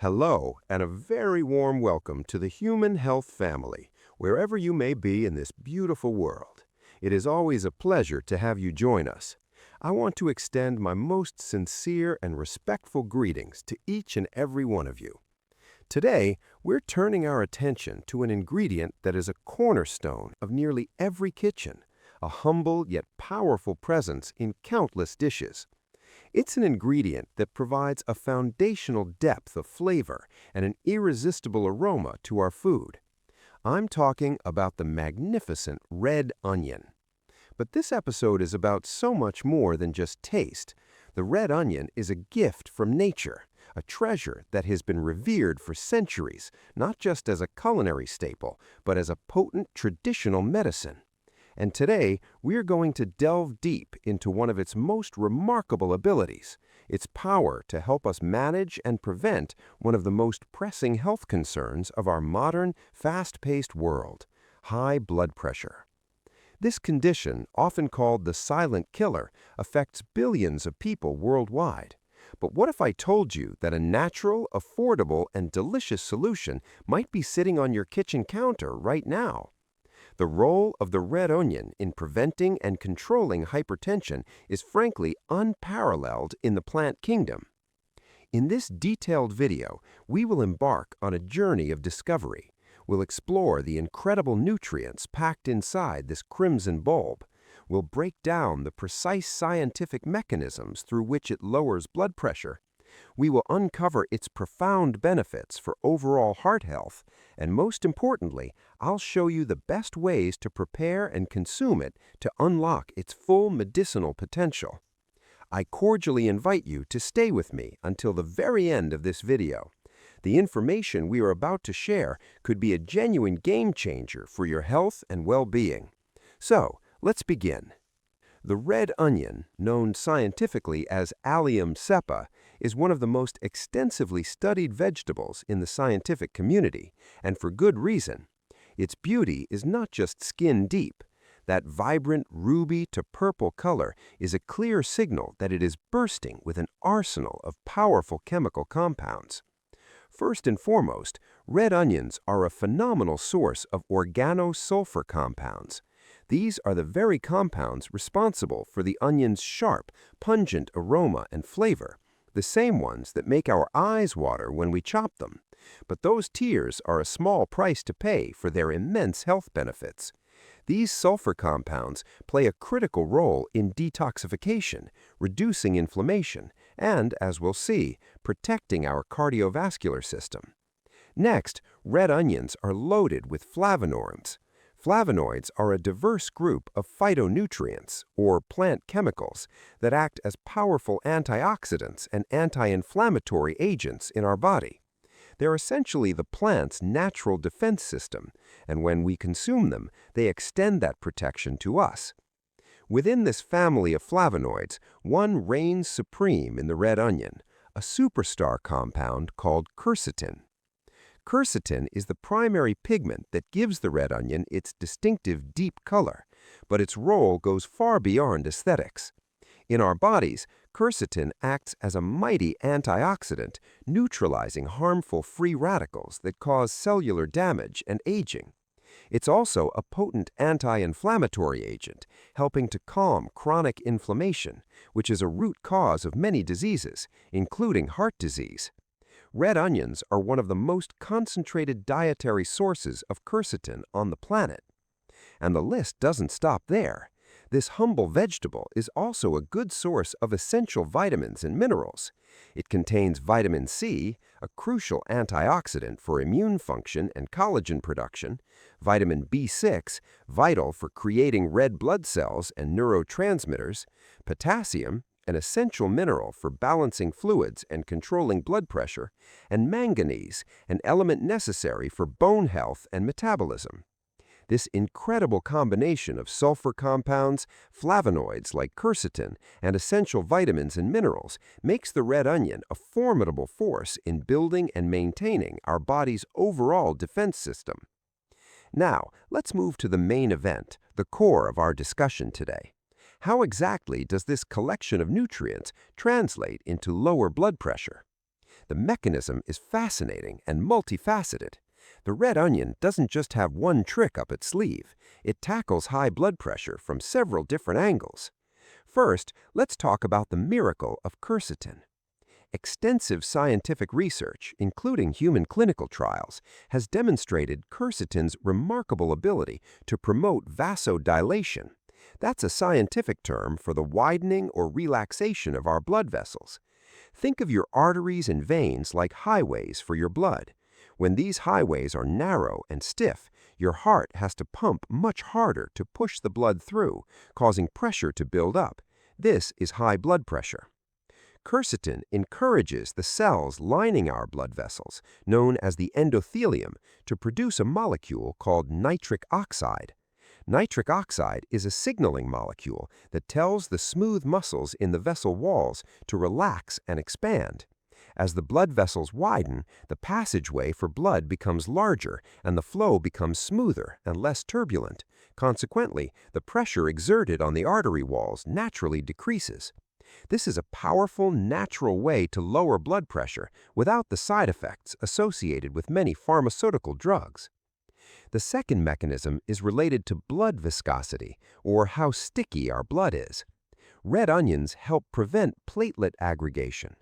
Hello, and a very warm welcome to the human health family, wherever you may be in this beautiful world. It is always a pleasure to have you join us. I want to extend my most sincere and respectful greetings to each and every one of you. Today, we're turning our attention to an ingredient that is a cornerstone of nearly every kitchen, a humble yet powerful presence in countless dishes. It's an ingredient that provides a foundational depth of flavor and an irresistible aroma to our food. I'm talking about the magnificent red onion. But this episode is about so much more than just taste. The red onion is a gift from nature, a treasure that has been revered for centuries, not just as a culinary staple, but as a potent traditional medicine. And today, we're going to delve deep into one of its most remarkable abilities, its power to help us manage and prevent one of the most pressing health concerns of our modern, fast-paced world: high blood pressure. This condition, often called the silent killer, affects billions of people worldwide. But what if I told you that a natural, affordable, and delicious solution might be sitting on your kitchen counter right now? The role of the red onion in preventing and controlling hypertension is frankly unparalleled in the plant kingdom. In this detailed video, we will embark on a journey of discovery. We'll explore the incredible nutrients packed inside this crimson bulb. We'll break down the precise scientific mechanisms through which it lowers blood pressure. We will uncover its profound benefits for overall heart health, and most importantly, I'll show you the best ways to prepare and consume it to unlock its full medicinal potential. I cordially invite you to stay with me until the very end of this video. The information we are about to share could be a genuine game changer for your health and well-being. So, let's begin. The red onion, known scientifically as Allium cepa, is one of the most extensively studied vegetables in the scientific community, and for good reason. Its beauty is not just skin deep. That vibrant ruby to purple color is a clear signal that it is bursting with an arsenal of powerful chemical compounds. First and foremost, red onions are a phenomenal source of organosulfur compounds. These are the very compounds responsible for the onion's sharp, pungent aroma and flavor, the same ones that make our eyes water when we chop them. But those tears are a small price to pay for their immense health benefits. These sulfur compounds play a critical role in detoxification, reducing inflammation, and, as we'll see, protecting our cardiovascular system. Next, red onions are loaded with flavonoids. Flavonoids are a diverse group of phytonutrients, or plant chemicals, that act as powerful antioxidants and anti-inflammatory agents in our body. They're essentially the plant's natural defense system, and when we consume them, they extend that protection to us. Within this family of flavonoids, one reigns supreme in the red onion, a superstar compound called quercetin. Quercetin is the primary pigment that gives the red onion its distinctive deep color, but its role goes far beyond aesthetics. In our bodies, quercetin acts as a mighty antioxidant, neutralizing harmful free radicals that cause cellular damage and aging. It's also a potent anti-inflammatory agent, helping to calm chronic inflammation, which is a root cause of many diseases, including heart disease. Red onions are one of the most concentrated dietary sources of quercetin on the planet. And the list doesn't stop there. This humble vegetable is also a good source of essential vitamins and minerals. It contains vitamin C, a crucial antioxidant for immune function and collagen production, vitamin B6, vital for creating red blood cells and neurotransmitters, potassium, an essential mineral for balancing fluids and controlling blood pressure, and manganese, an element necessary for bone health and metabolism. This incredible combination of sulfur compounds, flavonoids like quercetin, and essential vitamins and minerals makes the red onion a formidable force in building and maintaining our body's overall defense system. Now, let's move to the main event, the core of our discussion today. How exactly does this collection of nutrients translate into lower blood pressure? The mechanism is fascinating and multifaceted. The red onion doesn't just have one trick up its sleeve. It tackles high blood pressure from several different angles. First, let's talk about the miracle of quercetin. Extensive scientific research, including human clinical trials, has demonstrated quercetin's remarkable ability to promote vasodilation. That's a scientific term for the widening or relaxation of our blood vessels. Think of your arteries and veins like highways for your blood. When these highways are narrow and stiff, your heart has to pump much harder to push the blood through, causing pressure to build up. This is high blood pressure. Quercetin encourages the cells lining our blood vessels, known as the endothelium, to produce a molecule called nitric oxide. Nitric oxide is a signaling molecule that tells the smooth muscles in the vessel walls to relax and expand. As the blood vessels widen, the passageway for blood becomes larger and the flow becomes smoother and less turbulent. Consequently, the pressure exerted on the artery walls naturally decreases. This is a powerful, natural way to lower blood pressure without the side effects associated with many pharmaceutical drugs. The second mechanism is related to blood viscosity, or how sticky our blood is. Red onions help prevent platelet aggregation.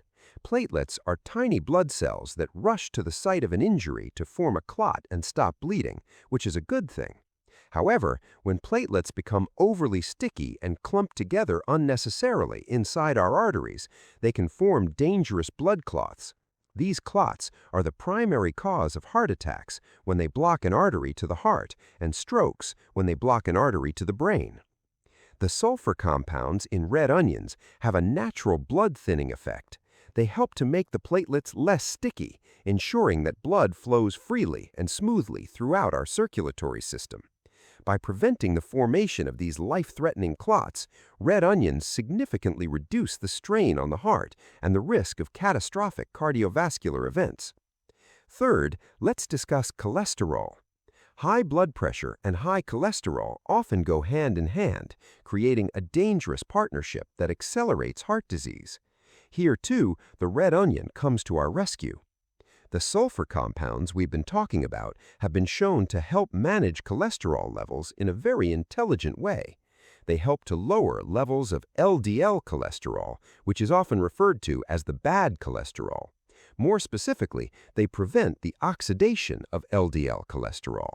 Platelets are tiny blood cells that rush to the site of an injury to form a clot and stop bleeding, which is a good thing. However, when platelets become overly sticky and clump together unnecessarily inside our arteries, they can form dangerous blood clots. These clots are the primary cause of heart attacks when they block an artery to the heart, and strokes when they block an artery to the brain. The sulfur compounds in red onions have a natural blood-thinning effect. They help to make the platelets less sticky, ensuring that blood flows freely and smoothly throughout our circulatory system. By preventing the formation of these life-threatening clots, red onions significantly reduce the strain on the heart and the risk of catastrophic cardiovascular events. Third, let's discuss cholesterol. High blood pressure and high cholesterol often go hand in hand, creating a dangerous partnership that accelerates heart disease. Here, too, the red onion comes to our rescue. The sulfur compounds we've been talking about have been shown to help manage cholesterol levels in a very intelligent way. They help to lower levels of LDL cholesterol, which is often referred to as the bad cholesterol. More specifically, they prevent the oxidation of LDL cholesterol.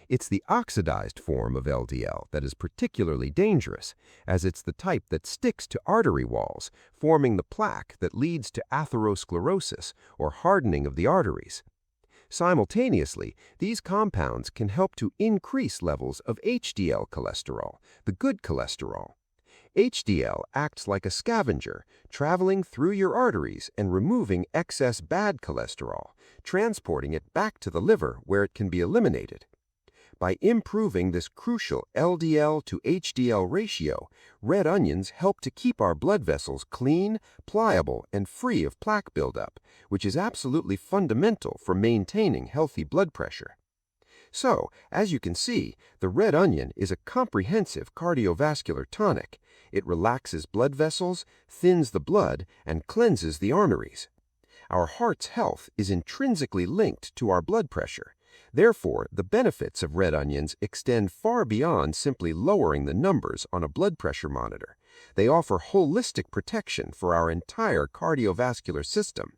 It's the oxidized form of LDL that is particularly dangerous, as it's the type that sticks to artery walls, forming the plaque that leads to atherosclerosis, or hardening of the arteries. Simultaneously, these compounds can help to increase levels of HDL cholesterol, the good cholesterol. HDL acts like a scavenger, traveling through your arteries and removing excess bad cholesterol, transporting it back to the liver where it can be eliminated. By improving this crucial LDL to HDL ratio, red onions help to keep our blood vessels clean, pliable, and free of plaque buildup, which is absolutely fundamental for maintaining healthy blood pressure. So, as you can see, the red onion is a comprehensive cardiovascular tonic. It relaxes blood vessels, thins the blood, and cleanses the arteries. Our heart's health is intrinsically linked to our blood pressure. Therefore, the benefits of red onions extend far beyond simply lowering the numbers on a blood pressure monitor. They offer holistic protection for our entire cardiovascular system.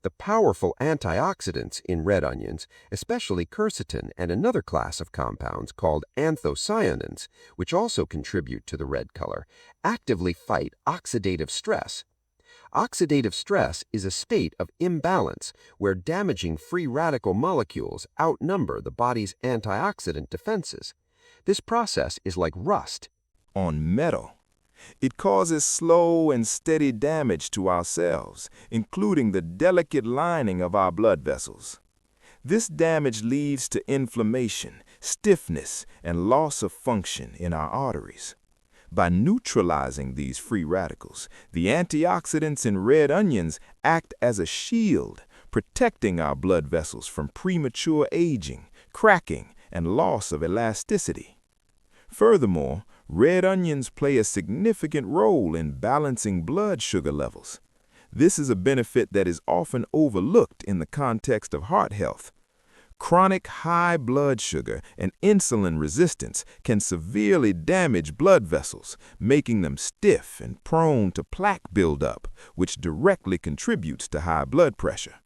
The powerful antioxidants in red onions, especially quercetin and another class of compounds called anthocyanins, which also contribute to the red color, actively fight oxidative stress. Oxidative stress is a state of imbalance where damaging free radical molecules outnumber the body's antioxidant defenses. This process is like rust on metal. It causes slow and steady damage to our cells, including the delicate lining of our blood vessels. This damage leads to inflammation, stiffness, and loss of function in our arteries. By neutralizing these free radicals, the antioxidants in red onions act as a shield, protecting our blood vessels from premature aging, cracking, and loss of elasticity. Furthermore, red onions play a significant role in balancing blood sugar levels. This is a benefit that is often overlooked in the context of heart health. Chronic high blood sugar and insulin resistance can severely damage blood vessels, making them stiff and prone to plaque buildup, which directly contributes to high blood pressure.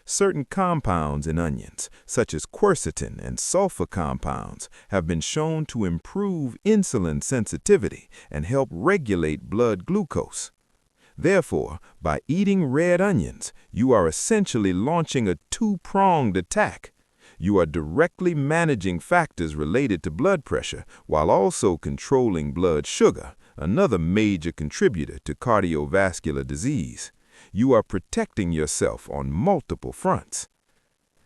Certain compounds in onions, such as quercetin and sulfur compounds, have been shown to improve insulin sensitivity and help regulate blood glucose. Therefore, by eating red onions, you are essentially launching a two-pronged attack. You are directly managing factors related to blood pressure while also controlling blood sugar, another major contributor to cardiovascular disease. You are protecting yourself on multiple fronts.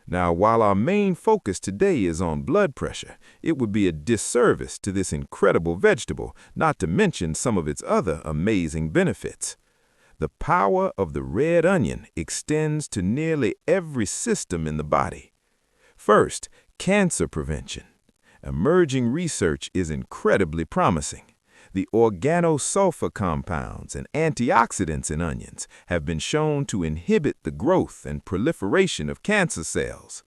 Now, while our main focus today is on blood pressure, it would be a disservice to this incredible vegetable not to mention some of its other amazing benefits. The power of the red onion extends to nearly every system in the body. First, cancer prevention. Emerging research is incredibly promising. The organosulfur compounds and antioxidants in onions have been shown to inhibit the growth and proliferation of cancer cells.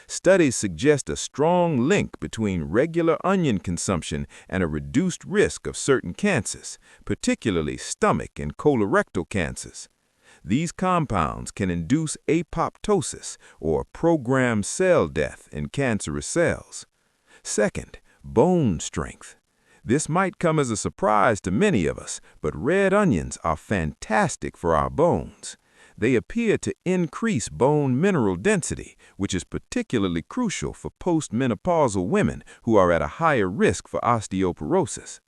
Studies suggest a strong link between regular onion consumption and a reduced risk of certain cancers, particularly stomach and colorectal cancers. These compounds can induce apoptosis, or programmed cell death in cancerous cells. Second, bone strength. This might come as a surprise to many of us, but red onions are fantastic for our bones. They appear to increase bone mineral density, which is particularly crucial for postmenopausal women who are at a higher risk for osteoporosis.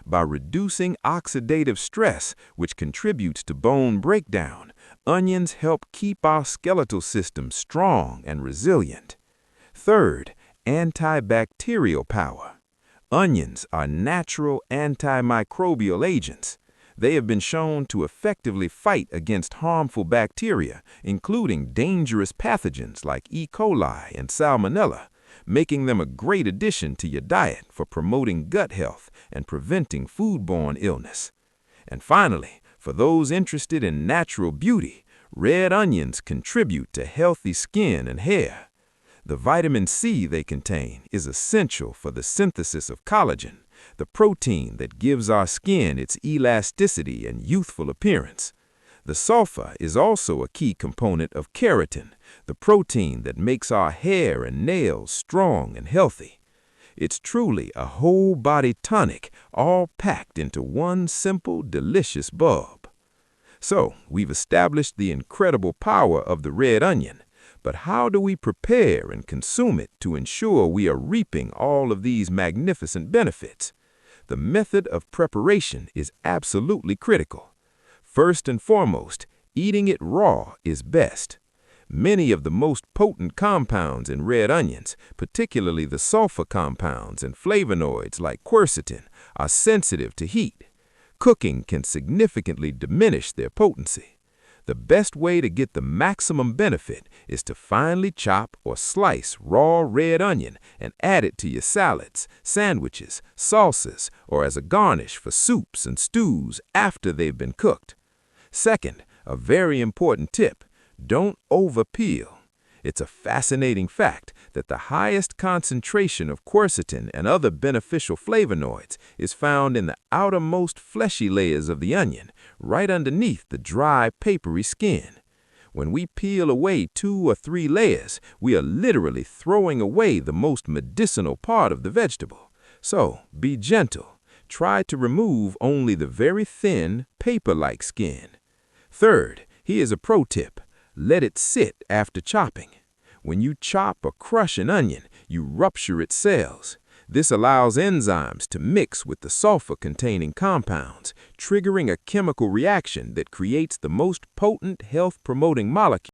By reducing oxidative stress, which contributes to bone breakdown, onions help keep our skeletal system strong and resilient. Third, antibacterial power. Onions are natural antimicrobial agents. They have been shown to effectively fight against harmful bacteria, including dangerous pathogens like E. coli and Salmonella, making them a great addition to your diet for promoting gut health and preventing foodborne illness. And finally, for those interested in natural beauty, red onions contribute to healthy skin and hair. The vitamin C they contain is essential for the synthesis of collagen, the protein that gives our skin its elasticity and youthful appearance. The sulfur is also a key component of keratin, the protein that makes our hair and nails strong and healthy. It's truly a whole-body tonic, all packed into one simple, delicious bulb. So, we've established the incredible power of the red onion, but how do we prepare and consume it to ensure we are reaping all of these magnificent benefits? The method of preparation is absolutely critical. First and foremost, eating it raw is best. Many of the most potent compounds in red onions, particularly the sulfur compounds and flavonoids like quercetin, are sensitive to heat. Cooking can significantly diminish their potency. The best way to get the maximum benefit is to finely chop or slice raw red onion and add it to your salads, sandwiches, salsas, or as a garnish for soups and stews after they've been cooked. Second, a very important tip, don't over-peel. It's a fascinating fact that the highest concentration of quercetin and other beneficial flavonoids is found in the outermost fleshy layers of the onion, right underneath the dry, papery skin. When we peel away 2 or 3 layers, we are literally throwing away the most medicinal part of the vegetable. So, be gentle. Try to remove only the very thin, paper-like skin. Third, here's a pro tip. Let it sit after chopping. When you chop or crush an onion, you rupture its cells. This allows enzymes to mix with the sulfur-containing compounds, triggering a chemical reaction that creates the most potent health-promoting molecule